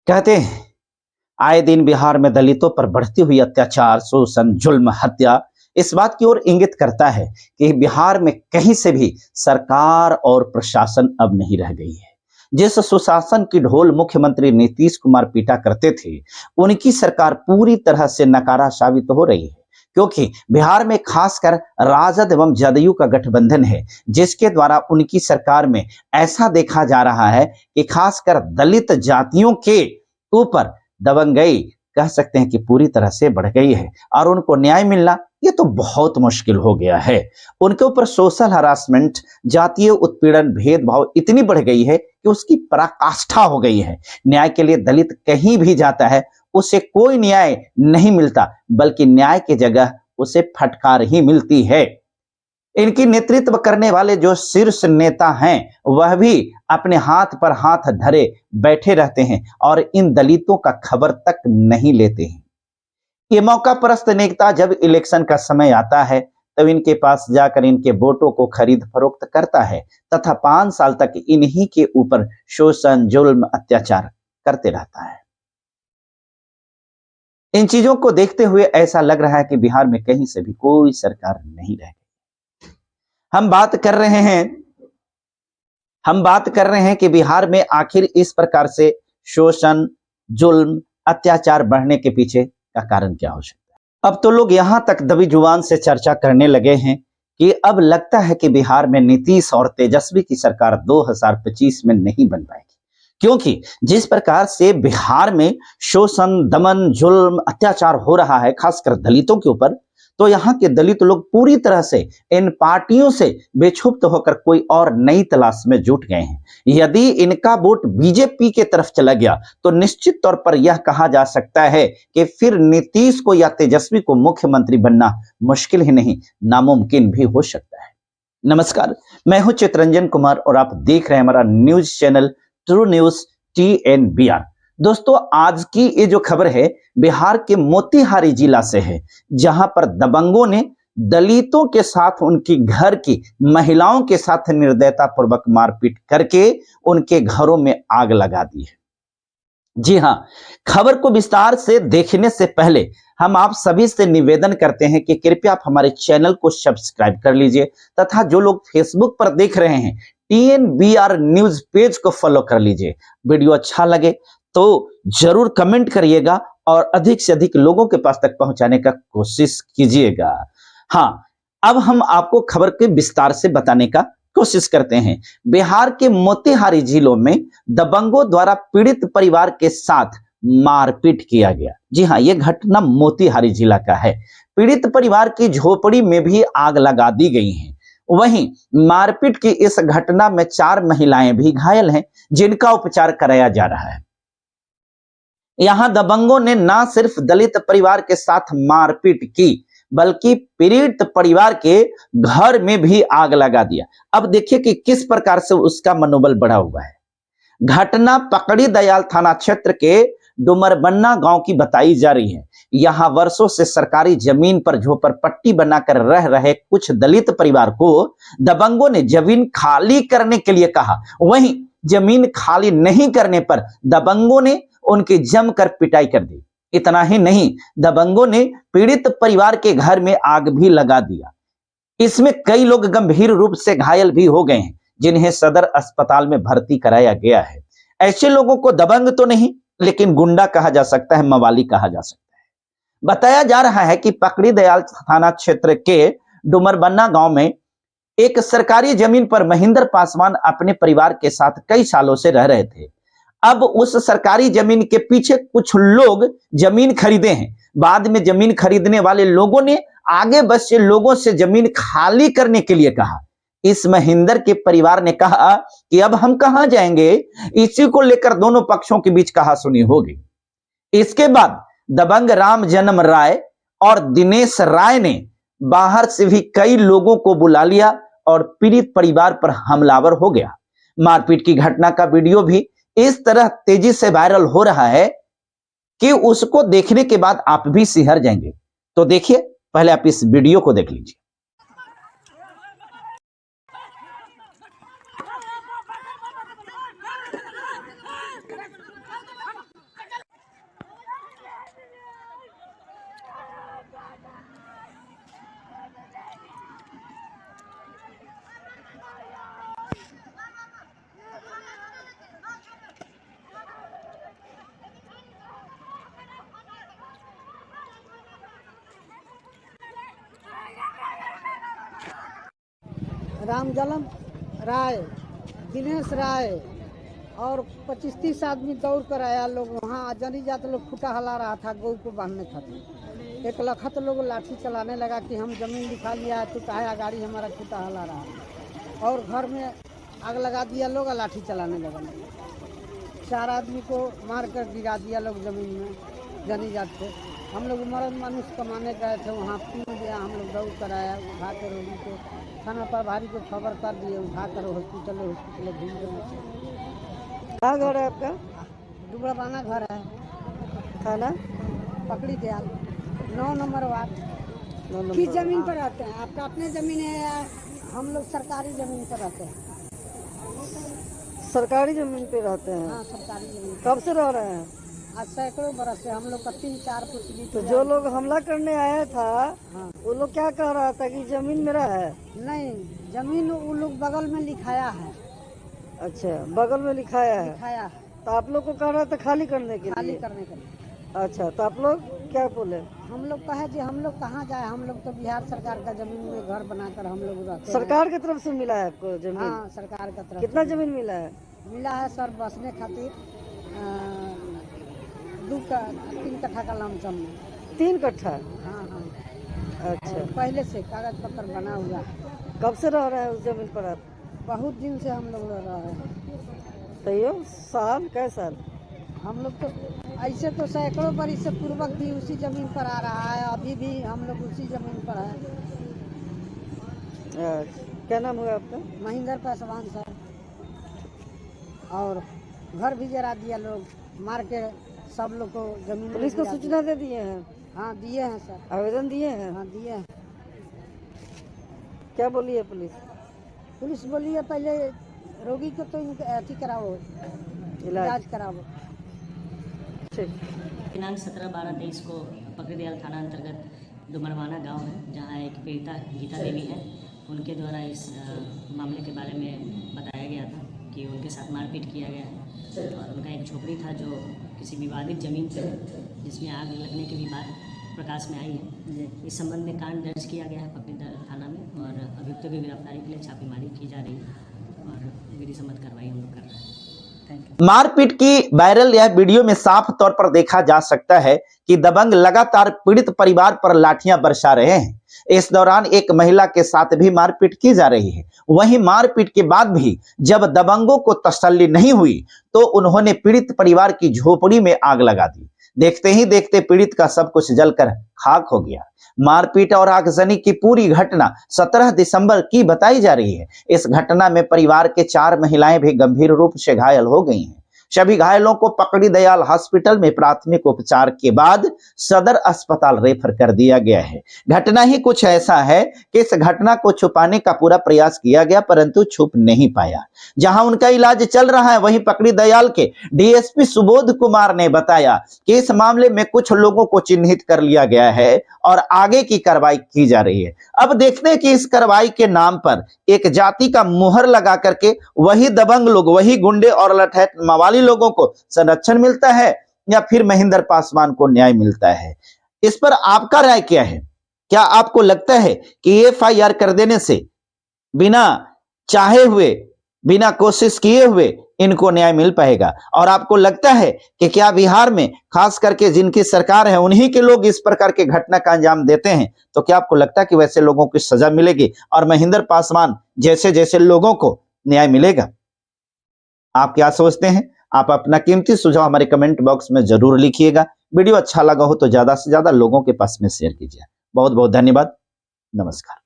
कहते हैं आए दिन बिहार में दलितों पर बढ़ती हुई अत्याचार, शोषण, जुल्म, हत्या इस बात की ओर इंगित करता है कि बिहार में कहीं से भी सरकार और प्रशासन अब नहीं रह गई है। जिस सुशासन की ढोल मुख्यमंत्री नीतीश कुमार पीटा करते थे, उनकी सरकार पूरी तरह से नकारा साबित हो रही है। क्योंकि बिहार में खासकर राजद एवं जदयू का गठबंधन है, जिसके द्वारा उनकी सरकार में ऐसा देखा जा रहा है कि खासकर दलित जातियों के ऊपर दबंगई कह सकते हैं कि पूरी तरह से बढ़ गई है और उनको न्याय मिलना ये तो बहुत मुश्किल हो गया है। उनके ऊपर सोशल हरासमेंट, जातीय उत्पीड़न, भेदभाव इतनी बढ़ गई है कि उसकी पराकाष्ठा हो गई है। न्याय के लिए दलित कहीं भी जाता है, उसे कोई न्याय नहीं मिलता, बल्कि न्याय की जगह उसे फटकार ही मिलती है। इनकी नेतृत्व करने वाले जो शीर्ष नेता हैं, वह भी अपने हाथ पर हाथ धरे बैठे रहते हैं और इन दलितों का खबर तक नहीं लेते हैं। ये मौका परस्त नेता जब इलेक्शन का समय आता है, तब इनके पास जाकर इनके वोटों को खरीद फरोख्त करता है तथा 5 साल तक इन्हीं के ऊपर शोषण, जुल्म, अत्याचार करते रहता है। इन चीजों को देखते हुए ऐसा लग रहा है कि बिहार में कहीं से भी कोई सरकार नहीं रह गई। हम बात कर रहे हैं हम बात कर रहे हैं कि बिहार में आखिर इस प्रकार से शोषण, जुल्म, अत्याचार बढ़ने के पीछे का कारण क्या हो सकता है। अब तो लोग यहां तक दबी जुबान से चर्चा करने लगे हैं कि अब लगता है कि बिहार में नीतीश और तेजस्वी की सरकार 2025 में नहीं बन पाएगी। क्योंकि जिस प्रकार से बिहार में शोषण, दमन, जुल्म, अत्याचार हो रहा है खासकर दलितों के ऊपर, तो यहाँ के दलित लोग पूरी तरह से इन पार्टियों से बेछुप्त होकर कोई और नई तलाश में जुट गए हैं। यदि इनका वोट बीजेपी के तरफ चला गया तो निश्चित तौर पर यह कहा जा सकता है कि फिर नीतीश को या तेजस्वी को मुख्यमंत्री बनना मुश्किल ही नहीं, नामुमकिन भी हो सकता है। नमस्कार, मैं हूं चितरंजन कुमार और आप देख रहे हैं हमारा news channel true news TNBR। दोस्तों, आज की ये जो खबर है बिहार के मोतिहारी जिला से है, जहां पर दबंगों ने दलितों के साथ उनकी घर की महिलाओं के साथ निर्दयता पूर्वक मारपीट करके उनके घरों में आग लगा दी है। जी हां, खबर को विस्तार से देखने से पहले हम आप सभी से निवेदन करते हैं कि कृपया आप हमारे चैनल को सब्सक्राइब कर लीजिए तथा जो लोग फेसबुक पर देख रहे हैं TNBR न्यूज पेज को फॉलो कर लीजिए। वीडियो अच्छा लगे तो जरूर कमेंट करिएगा और अधिक से अधिक लोगों के पास तक पहुंचाने का कोशिश कीजिएगा। हाँ, अब हम आपको खबर के विस्तार से बताने का कोशिश करते हैं। बिहार के मोतिहारी जिलों में दबंगों द्वारा पीड़ित परिवार के साथ मारपीट किया गया। जी हाँ, यह घटना मोतिहारी जिला का है। पीड़ित परिवार की झोपड़ी में भी आग लगा दी गई है। वहीं मारपीट की इस घटना में 4 महिलाएं भी घायल हैं, जिनका उपचार कराया जा रहा है। यहां दबंगों ने ना सिर्फ दलित परिवार के साथ मारपीट की, बल्कि पीड़ित परिवार के घर में भी आग लगा दिया। अब देखिए कि किस प्रकार से उसका मनोबल बढ़ा हुआ है। घटना पकड़ी दयाल थाना क्षेत्र के डुमरबन्ना गांव की बताई जा रही है। यहां वर्षों से सरकारी जमीन पर झोपड़पट्टी बनाकर रह रहे कुछ दलित परिवार को दबंगों ने जमीन खाली करने के लिए कहा। वहीं जमीन खाली नहीं करने पर दबंगों ने उनकी जमकर पिटाई कर दी। इतना ही नहीं, दबंगों ने पीड़ित परिवार के घर में आग भी लगा दिया। इसमें कई लोग गंभीर रूप से घायल भी हो गए हैं, जिन्हें सदर अस्पताल में भर्ती कराया गया है। ऐसे लोगों को दबंग तो नहीं, लेकिन गुंडा कहा जा सकता है, मवाली कहा जा सकता है। बताया जा रहा है कि पकड़ी दयाल थाना क्षेत्र के डुमरबन्ना गांव में एक सरकारी जमीन पर महेंद्र पासवान अपने परिवार के साथ कई सालों से रह रहे थे। अब उस सरकारी जमीन के पीछे कुछ लोग जमीन खरीदे हैं। बाद में जमीन खरीदने वाले लोगों ने आगे बसे लोगों से जमीन खाली करने के लिए कहा। इस महेंद्र के परिवार ने कहा कि अब हम कहां जाएंगे। इसी को लेकर दोनों पक्षों के बीच कहासुनी होगी। इसके बाद दबंग राम जन्म राय और दिनेश राय ने बाहर से भी कई लोगों को बुला लिया और पीड़ित परिवार पर हमलावर हो गया। मारपीट की घटना का वीडियो भी इस तरह तेजी से वायरल हो रहा है कि उसको देखने के बाद आप भी सिहर जाएंगे। तो देखिए, पहले आप इस वीडियो को देख लीजिए। रामजलम राय, दिनेश राय और 25-30 आदमी दौड़ कर आया लोग वहाँ। जनी जात लोग खूटा हला रहा था गौ को बांधने खातिर। एक लखत लोग लाठी चलाने लगा कि हम जमीन दिखा लिया है, तो काहे गाड़ी हमारा खूटा हला रहा है। और घर में आग लगा दिया लोग और लाठी चलाने लगा। 4 आदमी को मार कर गिरा दिया लोग जमीन में जनी जात थे। हम लोग मर्द मनुष्य कमाने गए थे वहाँ, पीन गया। हम लोग दौड़ कर आया, उठा कर रोगी को थाना प्रभारी को खबर कर दिए, उठा कर हॉस्पिटल भेज गए। कहाँ घर है आपका? दुबराबाना घर है, थाना पकड़ी दयाल 9 नंबर वार्ड। किस जमीन पर रहते हैं? आपका अपने जमीन है या हम लोग सरकारी जमीन पर रहते हैं? सरकारी जमीन पे रहते हैं। हाँ, सरकारी जमीन। कब से रह रहे हैं? आज सैकड़ों बरस से हम लोग का 3-4 पुछली। तो जो लोग हमला करने आया था, हाँ, वो लोग क्या कह रहा था कि जमीन मेरा है? नहीं, जमीन वो लोग बगल में लिखाया है। अच्छा, बगल में लिखाया है। लिखाया है, तो आप लोग को कह रहा था खाली करने के खाली लिए? करने के लिए। अच्छा, तो आप लोग क्या बोले? हम लोग कहे कि हम लोग कहाँ जाए, हम लोग तो बिहार सरकार का जमीन में घर बनाकर हम लोग रहते हैं। सरकार की तरफ से मिला है आपको जमीन? हाँ, सरकार का तरफ कितना जमीन मिला है? मिला है सर बसने खातिर 3 कट्ठा का लमसम में। 3 कट्ठा? हाँ हाँ। अच्छा, और पहले से कागज पत्र बना हुआ है। कब से रह रहे हैं उस जमीन पर आप? बहुत दिन से हम लोग रह रहे हैं। तैयो साल कै साल? हम लोग तो ऐसे तो सैकड़ों बरस से पूर्वक भी उसी जमीन पर आ रहा है, अभी भी हम लोग उसी जमीन पर है। अच्छा, क्या नाम हुआ आपका? महेंद्र पासवान सर। और घर भी जरा दिया लोग, मार के सब लोग को जमीन। पुलिस को सूचना दे दिए हैं? हाँ दिए हैं सर। आवेदन दिए हैं? हाँ दिए हैं। क्या बोली है पुलिस? पुलिस बोली है पहले रोगी को तो अथी कराओ, इलाज कराओ। ठीक। दिनांक 17/12/23 को पकड़ीदयाल थाना अंतर्गत डुमरवाना गांव है, जहां एक पीड़िता गीता देवी है। उनके द्वारा इस मामले के बारे में बताया गया था कि उनके साथ मारपीट किया गया है और उनका एक झोपड़ी था जो किसी विवादित ज़मीन पर है, जिसमें आग लगने की भी बात प्रकाश में आई है। इस संबंध में कांड दर्ज किया गया है पकड़ीदयाल थाना में और अभियुक्तों की गिरफ्तारी के लिए छापेमारी की जा रही है और विधि सम्मत कार्रवाई हम लोग कर रहे हैं। मारपीट की वायरल यह वीडियो में साफ तौर पर देखा जा सकता है कि दबंग लगातार पीड़ित परिवार पर लाठियां बरसा रहे हैं। इस दौरान एक महिला के साथ भी मारपीट की जा रही है। वहीं मारपीट के बाद भी जब दबंगों को तसल्ली नहीं हुई तो उन्होंने पीड़ित परिवार की झोपड़ी में आग लगा दी। देखते ही देखते पीड़ित का सब कुछ जलकर खाक हो गया। मारपीट और आगजनी की पूरी घटना 17 दिसंबर की बताई जा रही है। इस घटना में परिवार के 4 महिलाएं भी गंभीर रूप से घायल हो गई हैं। सभी घायलों को पकड़ीदयाल हॉस्पिटल में प्राथमिक उपचार के बाद सदर अस्पताल रेफर कर दिया गया है। घटना ही कुछ ऐसा है कि इस घटना को छुपाने का पूरा प्रयास किया गया परंतु छुप नहीं पाया। जहां उनका इलाज चल रहा है वहीं पकड़ीदयाल के डीएसपी सुबोध कुमार ने बताया कि इस मामले में कुछ लोगों को चिन्हित कर लिया गया है और आगे की कार्रवाई की जा रही है। अब देखते हैं कि इस कार्रवाई के नाम पर एक जाति का मुहर लगा करके वही दबंग लोग, वही गुंडे और लठैत मवाली लोगों को संरक्षण मिलता है या फिर महेंद्र पासवान को न्याय मिलता है। इस पर आपका राय क्या है? क्या आपको लगता है कि एफआईआर कर देने से बिना चाहे हुए, बिना कोशिश किए हुए इनको न्याय मिल पाएगा? और आपको लगता है कि क्या बिहार में खास करके जिनकी सरकार है उन्हीं के लोग इस प्रकार के घटना का अंजाम देते हैं? तो क्या आपको लगता है कि वैसे लोगों को सजा मिलेगी और महेंद्र पासवान जैसे जैसे लोगों को न्याय मिलेगा? आप क्या सोचते हैं? आप अपना कीमती सुझाव हमारे कमेंट बॉक्स में जरूर लिखिएगा। वीडियो अच्छा लगा हो तो ज्यादा से ज्यादा लोगों के पास में शेयर कीजिए। बहुत बहुत धन्यवाद। नमस्कार।